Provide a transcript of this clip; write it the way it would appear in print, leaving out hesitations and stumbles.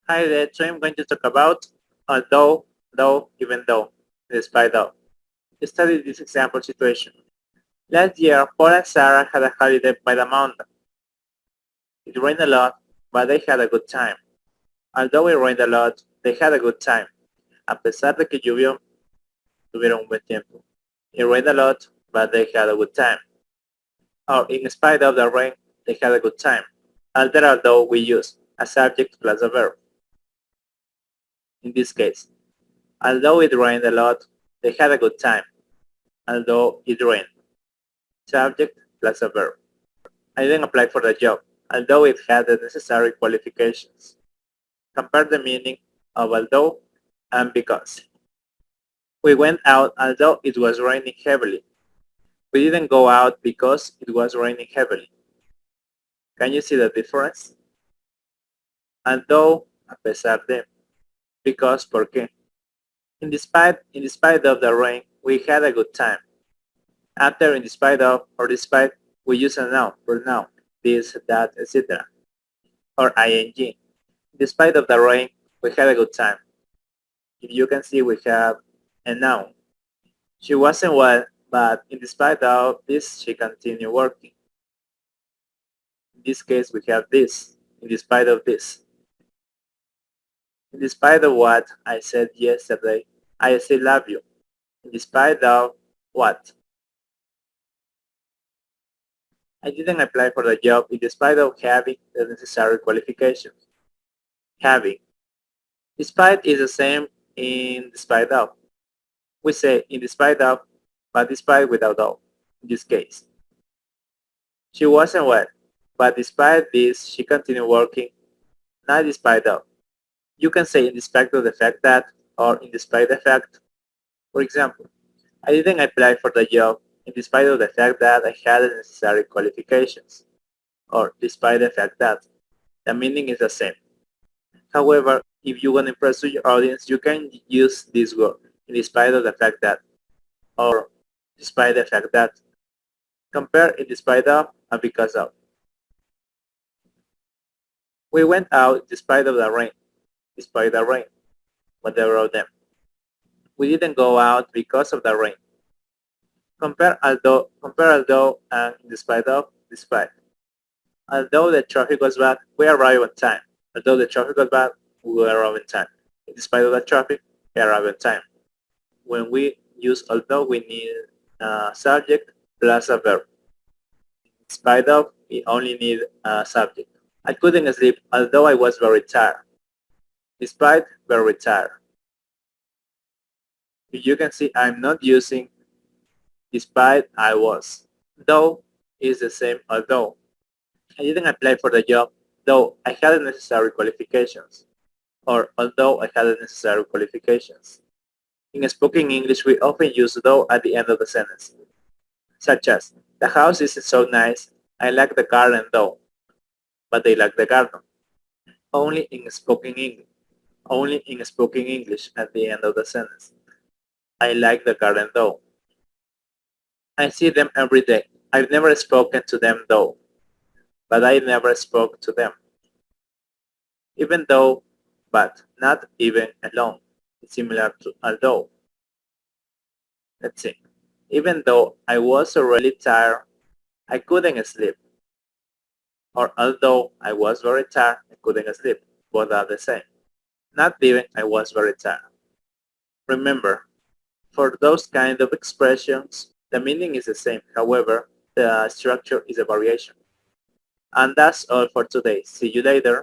Hi there, today I'm going to talk about although, though, even though, despite of. Study this example situation. Last year, Paul and Sarah had a holiday by the mountain. It rained a lot, but they had a good time. Although it rained a lot, they had a good time. A pesar de que llovió, tuvieron un buen tiempo. It rained a lot, but they had a good time. Or in spite of the rain, they had a good time. Although we use a subject plus a verb. In this case, although it rained a lot, they had a good time. Although it rained. Subject plus a verb. I didn't apply for the job, although it had the necessary qualifications. Compare the meaning of although and because. We went out although it was raining heavily. We didn't go out because it was raining heavily. Can you see the difference? Although, a pesar de. Because, porque. In despite of the rain, we had a good time. After, in despite of, or despite, we use a noun, pronoun, this, that, etc. Or ing. Despite of the rain, we had a good time. If you can see, we have a noun. She wasn't well, but in despite of this, she continued working. In this case, we have this, in despite of this. In despite of what I said yesterday, I still love you. In despite of what? I didn't apply for the job in despite of having the necessary qualifications. Having. Despite is the same in despite of. We say in despite of, but despite without of, in this case. She wasn't well, but despite this, she continued working, not despite of. You can say in despite of the fact that, or in despite the fact. For example, I didn't apply for the job in despite of the fact that I had the necessary qualifications, or despite the fact that. The meaning is the same. However, if you want to impress your audience, you can use this word, in despite of the fact that, or despite the fact that. Compare in despite of and because of. We went out despite of the rain, despite the rain, whatever of them. We didn't go out because of the rain. Compare although and despite of, despite. Although the traffic was bad, we arrived on time. Although the traffic was bad, we arrived on time. In spite of the traffic, we arrived on time. When we use although, we need a subject plus a verb. In spite of, we only need a subject. I couldn't sleep, although I was very tired. Despite, very tired. If you can see, I'm not using despite I was. Though is the same although. I didn't apply for the job, though I had the necessary qualifications. Or although I had the necessary qualifications. In spoken English, we often use though at the end of the sentence, such as, the house isn't so nice, I like the garden though, but they like the garden. Only in spoken English. Only in spoken English at the end of the sentence. I like the garden though. I see them every day. I've never spoken to them though, but I never spoke to them. Even though, but not even alone. It's similar to although. Let's see. Even though I was really tired, I couldn't sleep. Or although I was very tired, I couldn't sleep. Both are the same. Not even I was very tired. Remember, for those kind of expressions, the meaning is the same. However, the structure is a variation. And that's all for today. See you later.